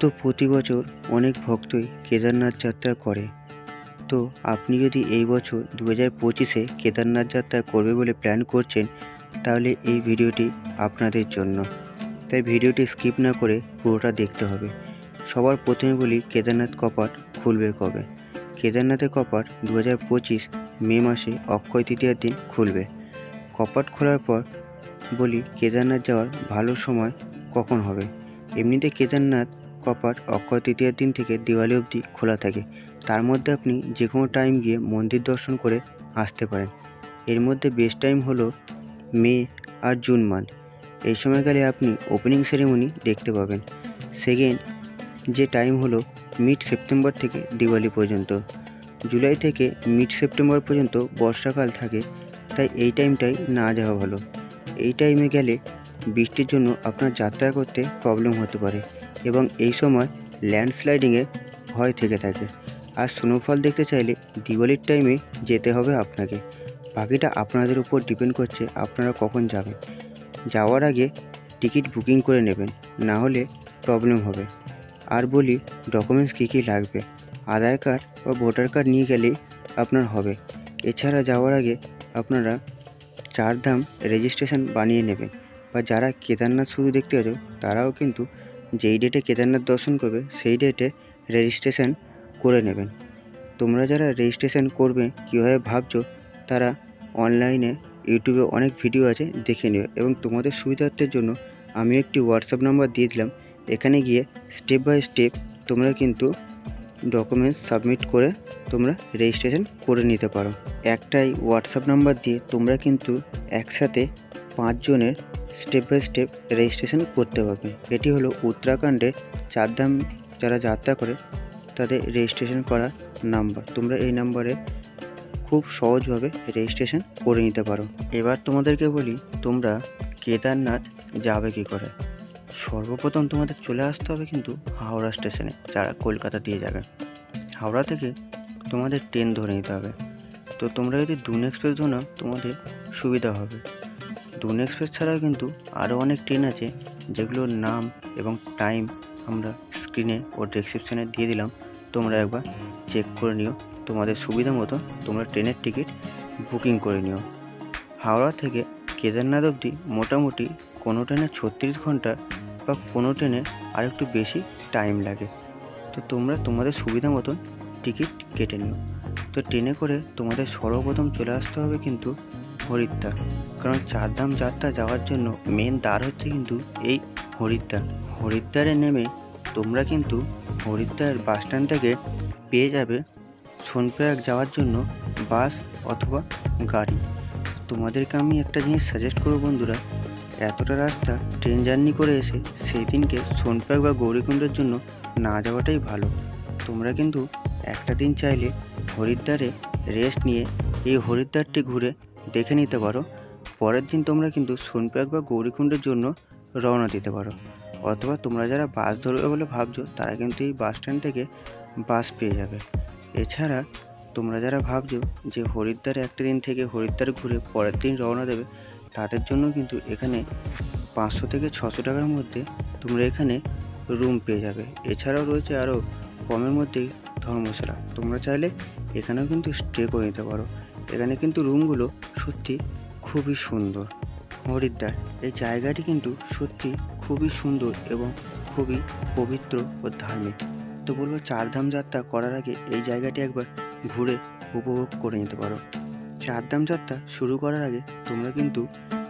তো প্রতি বছর অনেক ভক্তই কেদারনাথ যাত্রা করে। তো আপনি যদি এই বছর 2025-এ কেদারনাথ যাত্রা করবে বলে প্ল্যান করছেন, তাহলে এই ভিডিওটি আপনাদের জন্য। তাই ভিডিওটি স্কিপ না করে পুরোটা দেখতে হবে। সবার প্রথমে বলি, কেদারনাথ কপাট খুলবে কবে। কেদারনাথের কপাট 2025 মে মাসে অক্ষয় তৃতীয়ার দিন খুলবে। কপাট খোলার পর বলি কেদারনাথ যাওয়ার ভালো সময় কখন হবে। এমনিতে কেদারনাথ কপাট অক্ষয় তৃতীয়ার দিন থেকে দিওয়ালি অবধি খোলা থাকে। তার মধ্যে আপনি যে কোনো টাইম গিয়ে মন্দির দর্শন করে আসতে পারেন। এর মধ্যে বেস্ট টাইম হলো মে আর জুন মান্থ। এই সময়কালে আপনি ওপেনিং সেরেমনি দেখতে পাবেন। সেকেন্ড যে টাইম হলো মিড সেপ্টেম্বর থেকে দিওয়ালি পর্যন্ত। জুলাই থেকে মিড সেপ্টেম্বর পর্যন্ত বর্ষাকাল থাকে, তাই এই টাইমটাই না যাওয়া ভালো। এই টাইমে গেলে বৃষ্টির জন্য আপনার যাত্রা করতে প্রবলেম হতে পারে এবং এই সময় ল্যান্ডস্লাইডিংয়ের ভয় থেকে থাকে। আর স্নোফল দেখতে চাইলে দিওয়ালির টাইমে যেতে হবে আপনাকে। বাকিটা আপনাদের উপর ডিপেন্ড করছে আপনারা কখন যাবেন। যাওয়ার আগে টিকিট বুকিং করে নেবেন, না হলে প্রবলেম হবে। আর বলি ডকুমেন্টস কী কী লাগবে। আধার কার্ড বা ভোটার কার্ড নিয়ে গেলেই আপনার হবে। এছাড়া যাওয়ার আগে আপনারা চারধাম রেজিস্ট্রেশন বানিয়ে নেবেন, বা যারা কেদারনাথ শুধু দেখতে যাবে তারাও কিন্তু যেই ডেটে কেদারনাথ দর্শন করবে সেই ডেটে রেজিস্ট্রেশন করে নেবেন। তোমরা যারা রেজিস্ট্রেশন করবে কীভাবে ভাবছো, তারা অনলাইনে ইউটিউবে অনেক ভিডিও আছে, দেখে নিও। এবং তোমাদের সুবিধার্থের জন্য আমি একটি হোয়াটসঅ্যাপ নাম্বার দিয়ে দিলাম। এখানে গিয়ে স্টেপ বাই স্টেপ তোমরা কিন্তু ডকুমেন্টস সাবমিট করে তোমরা রেজিস্ট্রেশন করে নিতে পারো। একটাই হোয়াটসঅ্যাপ নাম্বার দিয়ে তোমরা কিন্তু একসাথে 5 জনের স্টেপ বাই স্টেপ রেজিস্ট্রেশন করতে পারবে। এটি হলো উত্তরাখণ্ডের চারধাম যারা যাত্রা করে তাদের রেজিস্ট্রেশন করার নাম্বার। তোমরা এই নাম্বারে খুব সহজভাবে রেজিস্ট্রেশন করে নিতে পারো। এবার তোমাদেরকে বলি তোমরা কেদারনাথ যাবে কী করে। সর্বপ্রথম তোমাদের চলে আসতে হবে কিন্তু হাওড়া স্টেশনে, যারা কলকাতা দিয়ে যাবে। হাওড়া থেকে তোমাদের ট্রেন ধরে নিতে হবে। তো তোমরা যদি দুন এক্সপ্রেস ধরো না, তোমাদের সুবিধা হবে। দুন এক্সপ্রেস ছাড়াও কিন্তু আরও অনেক ট্রেন আছে, যেগুলোর নাম এবং টাইম আমরা স্ক্রিনে ও ডেসক্রিপশানে দিয়ে দিলাম। তোমরা একবার চেক করে নিও, তোমাদের সুবিধা মতো তোমরা ট্রেনের টিকিট বুকিং করে নিও। হাওড়া থেকে কেদারনাথ অবধি মোটামুটি কোনো ট্রেনে 36 ঘন্টা বা কোনো ট্রেনে আরেকটু বেশি টাইম লাগে। তো তোমরা তোমাদের সুবিধা মতন টিকিট কেটে নিও। তো ট্রেনে করে তোমাদের সর্বপ্রথম চলে আসতে হবে কিন্তু হরিদ্বার, কারণ চারধাম যাত্রা যাওয়ার জন্য মেন দ্বার হচ্ছে কিন্তু এই হরিদ্বার। হরিদ্বারে নেমে তোমরা কিন্তু হরিদ্বার বাস স্ট্যান্ড থেকে পেয়ে যাবে সোনপ্রয়াগ যাওয়ার জন্য বাস অথবা গাড়ি। তোমাদেরকে আমি একটা জিনিস সাজেস্ট করবো বন্ধুরা, এতটা রাস্তা ট্রেন জার্নি করে এসে সেই দিনকে সোনপ্রয়াগ বা গৌরীকুণ্ডের জন্য না যাওয়াটাই ভালো। তোমরা কিন্তু একটা দিন চাইলে হরিদ্বারে রেস্ট নিয়ে এই হরিদ্বারটি ঘুরে দেখে নিতে পারো। পরের দিন তোমরা কিন্তু সোনপ্রয়াগ বা গৌরীকুণ্ডের জন্য রওনা দিতে পারো। অথবা তোমরা যারা বাস ধরবে বলে ভাবছো, তারা কিন্তু এই বাস স্ট্যান্ড থেকে বাস পেয়ে যাবে। এছাড়া তোমরা যারা ভাবছো যে হরিদ্বারে একটা দিন থেকে হরিদ্বার ঘুরে পরের দিন রওনা দেবে, তাদের জন্য কিন্তু এখানে 500 থেকে 600 টাকার মধ্যে তোমরা এখানে রুম পেয়ে যাবে। এছাড়াও রয়েছে আরও কমের মধ্যেই ধর্মশালা, তোমরা চাইলে এখানেও কিন্তু স্টে করে নিতে পারো। এখানে কিন্তু রুমগুলো সত্যি খুবই সুন্দর। হরিদ্বার এই জায়গাটি কিন্তু সত্যি খুবই সুন্দর এবং খুবই পবিত্র ও ধার্মিক। তো বলবো চারধাম যাত্রা করার আগে এই জায়গাটি একবার ঘুরে উপভোগ করে নিতে পারো। চারধাম যাত্রা শুরু করার আগে তোমরা কিন্তু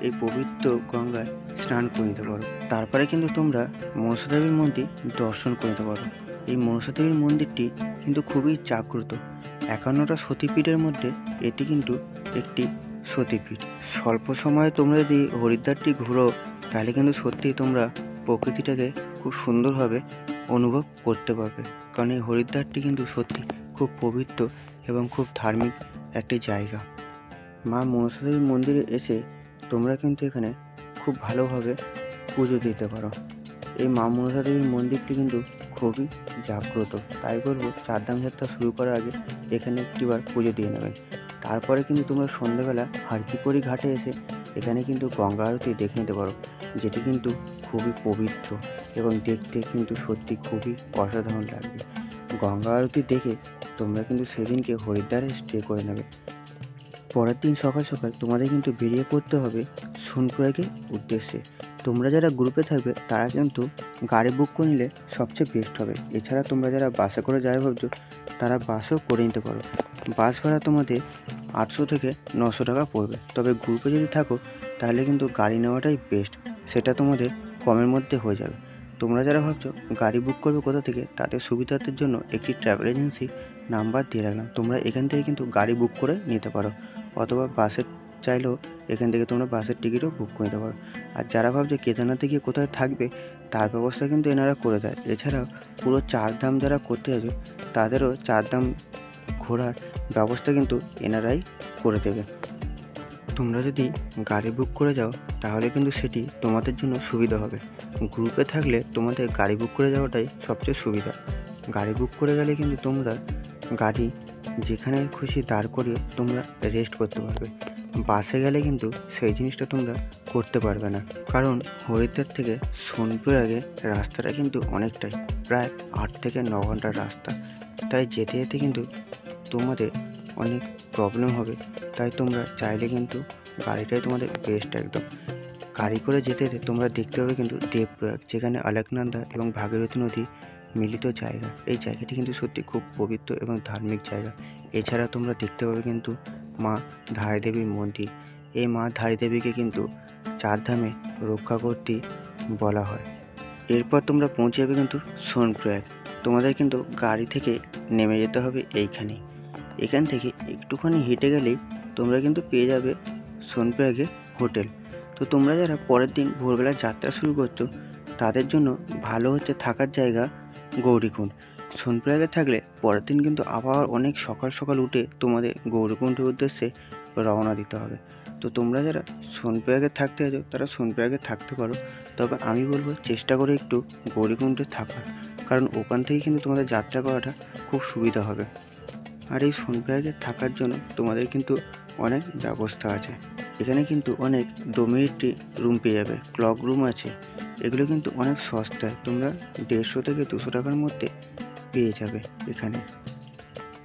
এই পবিত্র গঙ্গায় স্নান করে নিতে পারো। তারপরে কিন্তু তোমরা মনসা দেবীর মন্দির দর্শন করে নিতে পারো। এই মনসা দেবীর মন্দিরটি কিন্তু খুবই জাগ্রত। 51টা সতীপীঠের মধ্যে এটি কিন্তু একটি সতীপীঠ। স্বল্প সময়ে তোমরা যদি হরিদ্বারটি ঘুরো, তাহলে কিন্তু সত্যিই তোমরা প্রকৃতিটাকে খুব সুন্দরভাবে অনুভব করতে পারবে। কারণ এই হরিদ্বারটি কিন্তু সত্যি খুব পবিত্র এবং খুব ধার্মিক একটি জায়গা। মা মনসা দেবীর মন্দিরে এসে তোমরা কিন্তু এখানে খুব ভালোভাবে পুজো দিতে পারো। এই মা মনসা দেবীর মন্দিরটি কিন্তু খুবই জাগ্রত, তাই বলবো চারধাম যাত্রা শুরু করার আগে এখানে একটিবার পুজো দিয়ে নেবেন। তারপরে কিন্তু তোমরা সন্ধ্যেবেলা হারকিপরি ঘাটে এসে এখানে কিন্তু গঙ্গা আরতি দেখে নিতে পারো, যেটি কিন্তু খুবই পবিত্র এবং দেখতে কিন্তু সত্যি খুবই অসাধারণ লাগবে। গঙ্গা আরতি দেখে তোমরা কিন্তু সেদিনকে হরিদ্বারে স্টে করে নেবে। পরের দিন সকাল সকাল তোমাদের কিন্তু বেরিয়ে পড়তে হবে সোনপ্রয়াগের উদ্দেশ্যে। তোমরা যারা গ্রুপে থাকবে তারা কিন্তু গাড়ি বুক করে নিলে সবচেয়ে বেস্ট হবে। এছাড়া তোমরা যারা বাসে করে যাবে ভাবছো তারা বাসও করে নিতে পারো। বাস ভাড়া তোমাদের 800 থেকে 900 টাকা পড়বে। তবে গ্রুপে যদি থাকো তাহলে কিন্তু গাড়ি নেওয়াটাই বেস্ট, সেটা তোমাদের কমের মধ্যে হয়ে যাবে। তোমরা যারা ভাবছো গাড়ি বুক করবে কোথা থেকে, তাদের সুবিধার্থের জন্য একটি ট্রাভেল এজেন্সি নাম্বার দিয়ে রাখলাম। তোমরা এখান থেকে কিন্তু গাড়ি বুক করে নিতে পারো, অথবা বাসের চাইলেও এখান থেকে তোমরা বাসের টিকিটও বুক করে নিতে পারো। আর যারা ভাবছে কেদারনাথে গিয়ে কোথায় থাকবে তার ব্যবস্থা কিন্তু এনারা করে দেয়। এছাড়াও পুরো 4 ধাম যারা করতে যাচ্ছে তাদেরও 4 ধাম ঘোরার ব্যবস্থা কিন্তু এনারাই করে দেবে। তোমরা যদি গাড়ি বুক করে যাও তাহলে কিন্তু সেটি তোমাদের জন্য সুবিধা হবে। গ্রুপে থাকলে তোমাদের গাড়ি বুক করে যাওয়াটাই সবচেয়ে সুবিধা। গাড়ি বুক করে গেলে কিন্তু তোমরা গাড়ি যেখানে খুশি দাঁড় করিয়ে তোমরা রেস্ট করতে পারবে। বাসে গেলে কিন্তু সেই জিনিসটা তোমরা করতে পারবে না, কারণ হরিদ্বার থেকে সোনপ্রয়াগের রাস্তাটা কিন্তু অনেকটাই, প্রায় 8 থেকে 9 ঘন্টার রাস্তা। তাই যেতে যেতে কিন্তু তোমাদের অনেক প্রবলেম হবে। তাই তোমরা চাইলে কিন্তু গাড়িটাই তোমাদের বেস্ট একদম। গাড়ি করে যেতে যেতে তোমরা দেখতে পাবে কিন্তু দেবপ্রয়াগ, যেখানে অলকনন্দা এবং ভাগীরথী নদী মিলিত জায়গা। এই জায়গাটি কিন্তু সত্যি খুব পবিত্র এবং ধার্মিক জায়গা। এছাড়া তোমরা দেখতে পাবে কিন্তু মা ধারী দেবীর মন্দির। এই মা ধারী দেবীকে কিন্তু 4 ধামে রক্ষা করতে বলা হয়। এরপর তোমরা পৌঁছে যাবে কিন্তু সোনপ্রয়াগ। তোমাদের কিন্তু গাড়ি থেকে নেমে যেতে হবে এইখানে। এখান থেকে একটুখানি হেঁটে গেলেই তোমরা কিন্তু পেয়ে যাবে সোনপ্রয়াগের হোটেল। তো তোমরা যারা পরের দিন ভোরবেলা যাত্রা শুরু করছো তাদের জন্য ভালো হচ্ছে থাকার জায়গা গৌরীকুণ্ড। সোনপ্রয়াগে থাকলে পরের দিন কিন্তু আবার অনেক সকাল সকাল উঠে তোমাদের গৌরীকুণ্ডের উদ্দেশ্যে রওনা দিতে হবে। তো তোমরা যারা সোনপ্রয়াগে থাকতে আছো তারা সোনপ্রয়াগে থাকতে পারো, তবে আমি বলবো চেষ্টা করে একটু গৌরীকুণ্ডে থাকার, কারণ ওখান থেকে কিন্তু তোমাদের যাত্রা করাটা খুব সুবিধা হবে। আর এই সোনপ্রয়াগে থাকার জন্য তোমাদের কিন্তু অনেক ব্যবস্থা আছে। এখানে কিন্তু অনেক ডোমিটরি রুম পেয়ে যাবে, ক্লক রুম আছে। এগুলো কিন্তু অনেক সস্তায়, তোমরা 150 থেকে 200 টাকার মধ্যে পেয়ে যাবে।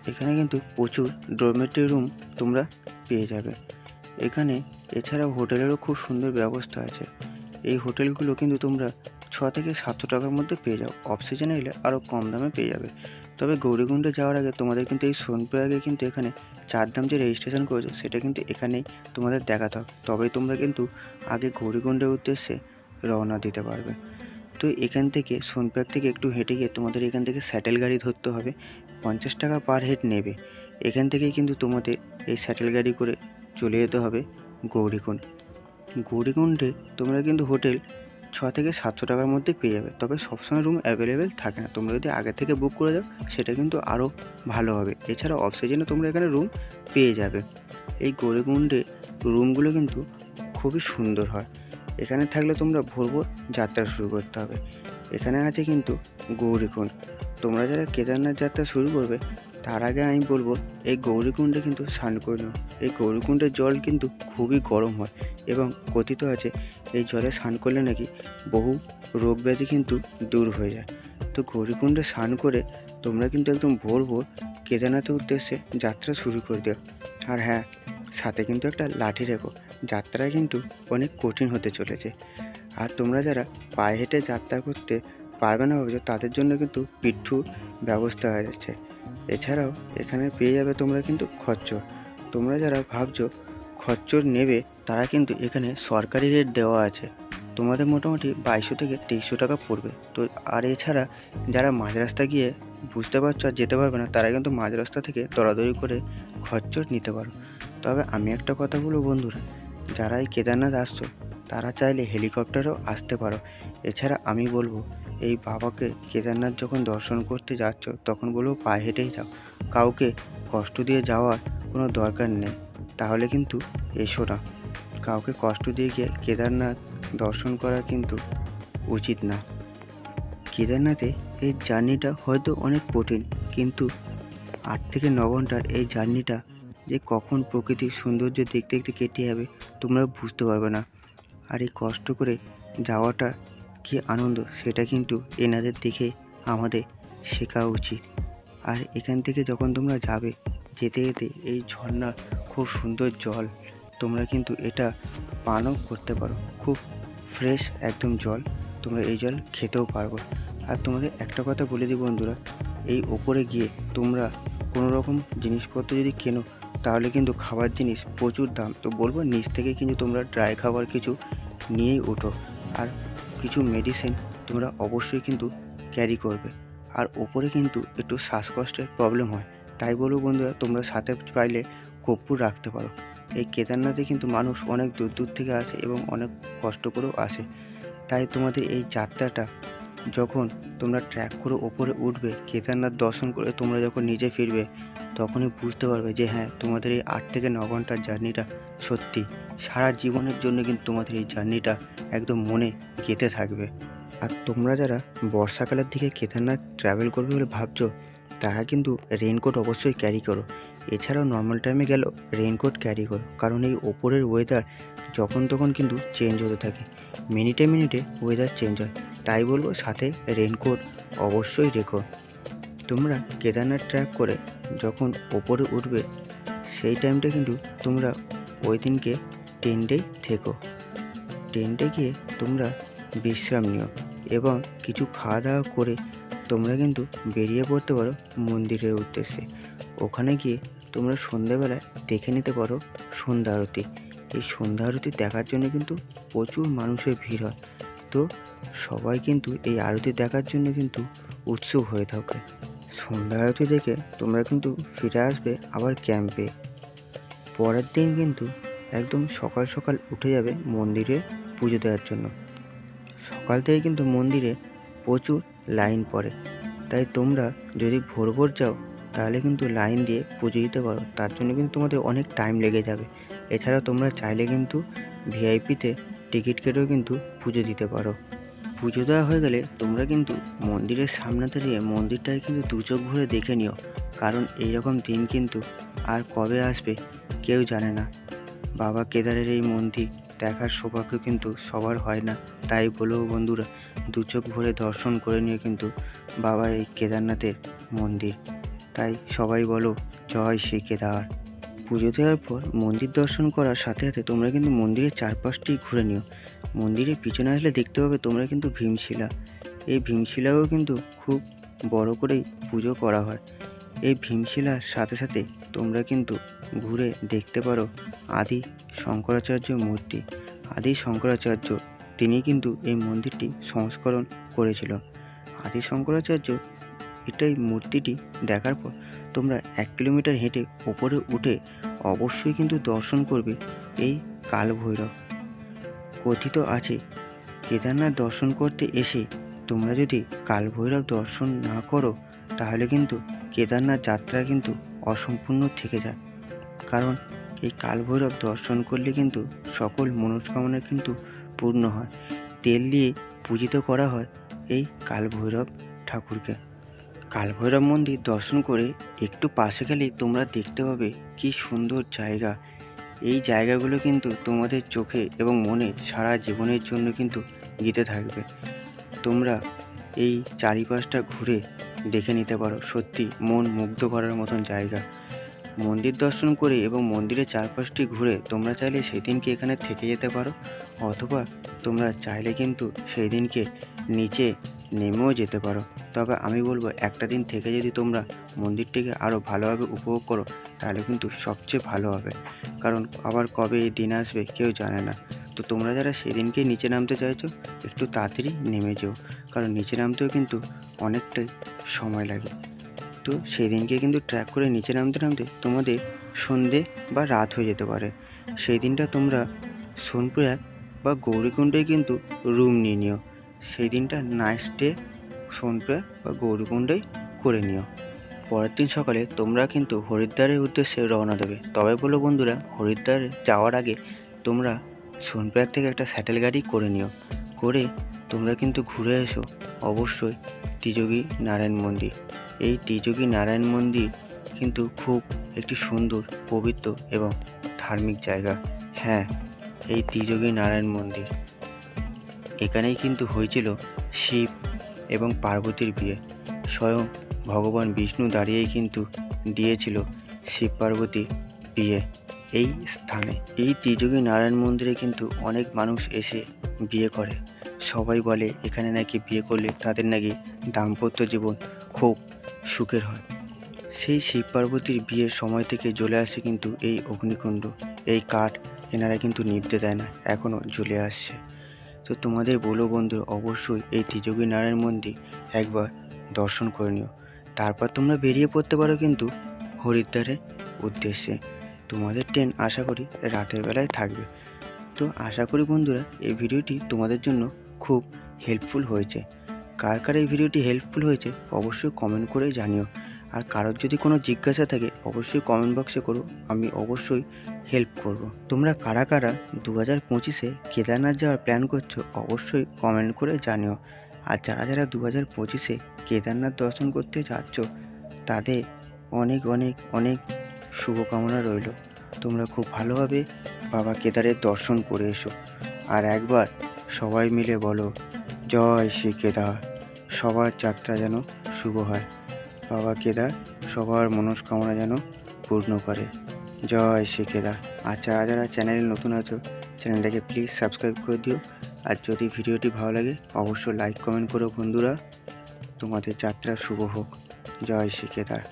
এখানে কিন্তু প্রচুর ডরমেটরি রুম তোমরা পেয়ে যাবে এখানে। এছাড়াও হোটেলেরও খুব সুন্দর ব্যবস্থা আছে। এই হোটেলগুলো কিন্তু তোমরা 6 থেকে 700 টাকার মধ্যে পেয়ে যাও। অফ সিজনে এলে আরও কম দামে পেয়ে যাবে। তবে গৌরীকুণ্ডে যাওয়ার আগে তোমাদের কিন্তু এই সোনপ্রয়াগে কিন্তু এখানে 4 ধাম যে রেজিস্ট্রেশন করেছো সেটা কিন্তু এখানেই তোমাদের দেখাতে হবে, তবেই তোমরা কিন্তু আগে গৌরীকুণ্ডের উদ্দেশ্যে রওনা দিতে পারবে। তো এখান থেকে সোনপ্রয়াগ থেকে একটু হেঁটে গিয়ে তোমাদের এখান থেকে স্যাটেল গাড়ি ধরতে হবে, 50 টাকা পার হেড নেবে। এখান থেকেই কিন্তু তোমাদের এই স্যাটেল গাড়ি করে চলে যেতে হবে গৌরীকুণ্ড। গৌরীকুণ্ডে তোমরা কিন্তু হোটেল 6 থেকে 700 টাকার মধ্যে পেয়ে যাবে। তবে সবসময় রুম অ্যাভেলেবেল থাকে না, তোমরা যদি আগে থেকে বুক করে যাও সেটা কিন্তু আরও ভালো হবে। এছাড়া অফ সিজনে তোমরা এখানে রুম পেয়ে যাবে। এই গৌরীকুণ্ডে রুমগুলো কিন্তু খুবই সুন্দর হয়। এখানে থাকলে তোমরা ভোর ভোর যাত্রা শুরু করতে হবে। এখানে আছে কিন্তু গৌরীকুণ্ড। তোমরা যারা কেদারনাথ যাত্রা শুরু করবে তার আগে আমি বলবো এই গৌরীকুণ্ডে কিন্তু স্নান করে নাও। এই গৌরীকুণ্ডের জল কিন্তু খুবই গরম হয় এবং কথিত আছে এই জলে স্নান করলে নাকি বহু রোগ ব্যাধি কিন্তু দূর হয়ে যায়। তো গৌরীকুণ্ডে স্নান করে তোমরা কিন্তু একদম ভোর ভোর কেদারনাথের উদ্দেশ্যে যাত্রা শুরু করে দিও। আর হ্যাঁ, সাথে কিন্তু একটা লাঠি রেখো, যাত্রা কিন্তু অনেক কঠিন হতে চলেছে। আর তোমরা যারা পায়ে হেঁটে যাত্রা করতে পারবে না ভাবছো তাদের জন্য কিন্তু পিঠু ব্যবস্থা হয়ে যাচ্ছে। এছাড়াও এখানে পেয়ে যাবে তোমরা কিন্তু খচ্চর। তোমরা যারা ভাবছো খচ্চর নেবে তারা কিন্তু এখানে সরকারি রেট দেওয়া আছে, তোমাদের মোটামুটি 2200 থেকে 2300 টাকা পড়বে। তো আর এছাড়া যারা মাঝ রাস্তা গিয়ে বুঝতে পারছো আর যেতে পারবে না তারা কিন্তু মাঝ রাস্তা থেকে দৌড়াদৌড়ি করে খচ্চর নিতে পারো। তবে আমি একটা কথা বলবো বন্ধুরা, যারা এই কেদারনাথ আসছো তারা চাইলে হেলিকপ্টারেও আসতে পারো। এছাড়া আমি বলবো এই বাবাকে কেদারনাথ যখন দর্শন করতে যাচ্ছ তখন বলবো পায়ে হেঁটেই যাও, কাউকে কষ্ট দিয়ে যাওয়ার কোনো দরকার নেই। তাহলে কিন্তু এসো না, কাউকে কষ্ট দিয়ে গিয়ে কেদারনাথ দর্শন করা কিন্তু উচিত না। কেদারনাথে এই জার্নিটা হয়তো অনেক কঠিন, কিন্তু 8 থেকে 9 ঘন্টার এই জার্নিটা যে কখন প্রকৃতির সৌন্দর্য দেখতে দেখতে কেটে যাবে তোমরা বুঝতে পারবে না। আর এই কষ্ট করে যাওয়াটা কী আনন্দ সেটা কিন্তু এনাদের দেখে আমাদের শেখা উচিত। আর এখান থেকে যখন তোমরা যাবে, যেতে যেতে এই ঝর্ণার খুব সুন্দর জল তোমরা কিন্তু এটা পানও করতে পারো। খুব ফ্রেশ একদম জল, তোমরা এই জল খেতেও পারবে। আর তোমাদের একটা কথা বলে দিই বন্ধুরা, এই ওপরে গিয়ে তোমরা কোনো রকম জিনিসপত্র যদি কেনো তাহলে কিন্তু খাবার জিনিস প্রচুর দাম। তো বলবো নিচ থেকে কিন্তু তোমরা ড্রাই খাবার কিছু নিয়েই ওঠো, আর কিছু মেডিসিন তোমরা অবশ্যই কিন্তু ক্যারি করবে। আর ওপরে কিন্তু একটু শ্বাসকষ্টের প্রবলেম হয়, তাই বলবো বন্ধুরা তোমরা সাথে পাইলে কর্পূর রাখতে পারো। এই কেদারনাথে কিন্তু মানুষ অনেক দূর দূর থেকে আসে এবং অনেক কষ্ট করেও আসে, তাই তোমাদের এই যাত্রাটা যখন তোমরা ট্র্যাক করে ওপরে উঠবে, কেদারনাথ দর্শন করে তোমরা যখন নিজে ফিরবে, তখনই বুঝতে পারবে যে হ্যাঁ, তোমাদের এই 8 থেকে 9 ঘন্টার জার্নিটা সত্যি সারা জীবনের জন্য কিন্তু তোমাদের এই জার্নিটা একদম মনে গেঁথে থাকবে। আর তোমরা যারা বর্ষাকালের দিকে কেদারনাথ ট্রাভেল করবে বলে ভাবছো, তারা কিন্তু রেইনকোট অবশ্যই ক্যারি করো। এছাড়াও নর্মাল টাইমে গেলেও রেইনকোট ক্যারি করো, কারণ এই ওপরের ওয়েদার যখন তখন কিন্তু চেঞ্জ হতে থাকে, মিনিটে মিনিটে ওয়েদার চেঞ্জ হয়। তাই বলবো সাথে রেইনকোট অবশ্যই রেখো। তোমরা কেদারনাথ ট্র্যাক করে যখন ওপরে উঠবে, সেই টাইমটা কিন্তু তোমরা ওই দিনকে টেন্টেই থেকো। টেন্টে গিয়ে তোমরা বিশ্রাম নিও এবং কিছু খাওয়া দাওয়া করে তোমরা কিন্তু বেরিয়ে পড়তে পারো মন্দিরের উদ্দেশ্যে। ওখানে গিয়ে তোমরা সন্ধ্যেবেলায় দেখে নিতে পারো সন্ধ্যা আরতি। এই সন্ধ্যা আরতি দেখার জন্য কিন্তু প্রচুর মানুষের ভিড় হয়, তো সবাই কিন্তু এই আরতি দেখার জন্য কিন্তু উৎসুক হয়ে থাকে। সন্ধ্যা আরতি দেখে তোমরা কিন্তু ফিরে আসবে আবার ক্যাম্পে। পরের দিন কিন্তু একদম সকাল সকাল উঠে যাবে মন্দিরে পুজো দেওয়ার জন্য। সকাল থেকে কিন্তু মন্দিরে প্রচুর লাইন পড়ে, তাই তোমরা যদি ভোর ভোর যাও তাহলে কিন্তু লাইন দিয়ে পুজো দিতে পারো। তার জন্য কিন্তু তোমাদের অনেক টাইম লেগে যাবে। এছাড়া তোমরা চাইলে কিন্তু ভিআইপিতে টিকিট কেটেও কিন্তু পুজো দিতে পারো। পুজো দেওয়া হয়ে গেলে তোমরা কিন্তু মন্দিরের সামনে দাঁড়িয়ে মন্দিরটাকে কিন্তু দু চোখ ভরে দেখে নিও, কারণ এইরকম দিন কিন্তু আর কবে আসবে কেউ জানে না। বাবা কেদারের এই মন্দির দেখার সৌভাগ্য কিন্তু সবার হয় না, তাই বলবো বন্ধুরা দু চোখ ভরে দর্শন করে নিও কিন্তু বাবা এই কেদারনাথের মন্দির। তাই সবাই বলো জয় শ্রী কেদার। পুজো দেওয়ার পর মন্দির দর্শন করার সাথে সাথে তোমরা কিন্তু মন্দিরের চারপাশটি ঘুরে নিও। মন্দিরের পিছনে আসলে দেখতে পাবে তোমরা কিন্তু ভীমশিলা। এই ভীমশিলাও কিন্তু খুব বড় করেই পুজো করা হয়। এই ভীমশিলার সাথে সাথে তোমরা কিন্তু ঘুরে দেখতে পারো আদি শঙ্করাচার্যর মূর্তি। আদি শঙ্করাচার্য তিনি কিন্তু এই মন্দিরটি সংস্করণ করেছিল। আদি শঙ্করাচার্য এটাই মূর্তিটি দেখার পর তোমরা 1 কিলোমিটার হেঁটে ওপরে উঠে অবশ্যই কিন্তু দর্শন করবে এই কালভৈরব। কথিত আছে কেদারনাথ দর্শন করতে এসে তোমরা যদি কালভৈরব দর্শন না করো তাহলে কিন্তু কেদারনাথ যাত্রা কিন্তু অসম্পূর্ণ থেকে যায়, কারণ এই কালভৈরব দর্শন করলে কিন্তু সকল মনস্কামনা কিন্তু পূর্ণ হয়। তেল দিয়ে পূজিত করা হয় এই কালভৈরব ঠাকুরকে। কালভৈরব মন্দির দর্শন করে একটু পাশে গেলেই তোমরা দেখতে পাবে কি সুন্দর জায়গা। এই জায়গাগুলো কিন্তু তোমাদের চোখে এবং মনে সারা জীবনের জন্য কিন্তু গেঁথে থাকবে। তোমরা এই চারিপাশটা ঘুরে দেখে নিতে পারো, সত্যি মন মুগ্ধ করার মতন জায়গা। মন্দির দর্শন করে এবং মন্দিরের চারপাশটি ঘুরে তোমরা চাইলে সেদিনকে এখানে থেকে যেতে পারো, অথবা তোমরা চাইলে কিন্তু সেই দিনকে নিচে নেমেও যেতে পারো। তবে আমি বলবো একটা দিন থেকে যদি তোমরা মন্দিরটিকে আরও ভালোভাবে উপভোগ করো তাহলে কিন্তু সবচেয়ে ভালো হবে, কারণ আবার কবে এই দিন আসবে কেউ জানে না। তো তোমরা যারা সেদিনকে নিচে নামতে চাইছো একটু তাড়াতাড়ি নেমে যেও, কারণ নিচে নামতেও কিন্তু অনেকটাই সময় লাগে। তো সেই দিনকে কিন্তু ট্র্যাক করে নিচে নামতে নামতে তোমাদের সন্ধে বা রাত হয়ে যেতে পারে। সেই দিনটা তোমরা সোনপ্রয়াগ বা গৌরীকুণ্ডে কিন্তু রুম নিয়ে নিও। সেই দিনটা নাইট স্টে সোনপ্রয়াগ বা গৌরীকুণ্ডেই করে নিও। পরের দিন সকালে তোমরা কিন্তু হরিদ্বারের উদ্দেশ্যে রওনা দেবে। তবে বলো বন্ধুরা, হরিদ্বারে যাওয়ার আগে তোমরা সোনপ্রয়াগ থেকে একটা স্যাটেল গাড়ি করে নিও। করে তোমরা কিন্তু ঘুরে এসো অবশ্যই ত্রিযোগী নারায়ণ মন্দির। এই ত্রিযোগী নারায়ণ মন্দির কিন্তু খুব একটি সুন্দর, পবিত্র এবং ধার্মিক জায়গা। হ্যাঁ, এই ত্রিযোগী নারায়ণ মন্দির এখানেই কিন্তু হয়েছিল শিব এবং পার্বতীর বিয়ে। স্বয়ং ভগবান বিষ্ণু দাঁড়িয়েই কিন্তু দিয়েছিল শিব পার্বতী বিয়ে এই স্থানে। এই ত্রিযোগী নারায়ণ মন্দিরে কিন্তু অনেক মানুষ এসে বিয়ে করে। সবাই বলে এখানে নাকি বিয়ে করলে তাদের নাকি দাম্পত্য জীবন খুব সুখের হয়। সেই শিব পার্বতীর বিয়ের সময় থেকে জ্বলে আসে কিন্তু এই অগ্নিকুণ্ড। এই কাঠ এনারা কিন্তু নিভতে দেয় না, এখনও জ্বলে আসছে। তো তোমাদের বলো বন্ধু, অবশ্যই এই ত্রিযোগী নারায়ণ মন্দির একবার দর্শন করে নিও। তারপর তোমরা বেরিয়ে পড়তে পারো কিন্তু হরিদ্বারের উদ্দেশ্যে। তোমাদের ট্রেন আশা করি রাতের বেলায় থাকবে। তো আশা করি বন্ধুরা এই ভিডিওটি তোমাদের জন্য খুব হেল্পফুল হয়েছে। কার কার এই ভিডিওটি হেল্পফুল হয়েছে অবশ্যই কমেন্ট করে জানিও। আর কারোর যদি কোনো জিজ্ঞাসা থাকে অবশ্যই কমেন্ট বক্সে করো, আমি অবশ্যই হেল্প করব। তোমরা কারা কারা 2025-এ কেদারনাথ যাওয়ার প্ল্যান করছো অবশ্যই কমেন্ট করে জানিও। আর যারা যারা 2025-এ কেদারনাথ দর্শন করতে যাচ্ছ তাদের অনেক অনেক অনেক শুভকামনা রইল। তোমরা খুব ভালোভাবে বাবা কেদারের দর্শন করে এসো। আর একবার সবাই মিলে বলো জয় শ্রী কেদার। সবার যাত্রা যেন শুভ হয়। বাবা কেদার সবার মনস্কামনা যেন পূর্ণ করে। জয় শ্রী কেদার। আর যারা যারা চ্যানেলে নতুন আছো চ্যানেলটাকে প্লিজ সাবস্ক্রাইব করে দিও। আর যদি ভিডিওটি ভালো লাগে অবশ্যই লাইক কমেন্ট করো বন্ধুরা। তোমাদের যাত্রা শুভ হোক। জয় শ্রী কেদার।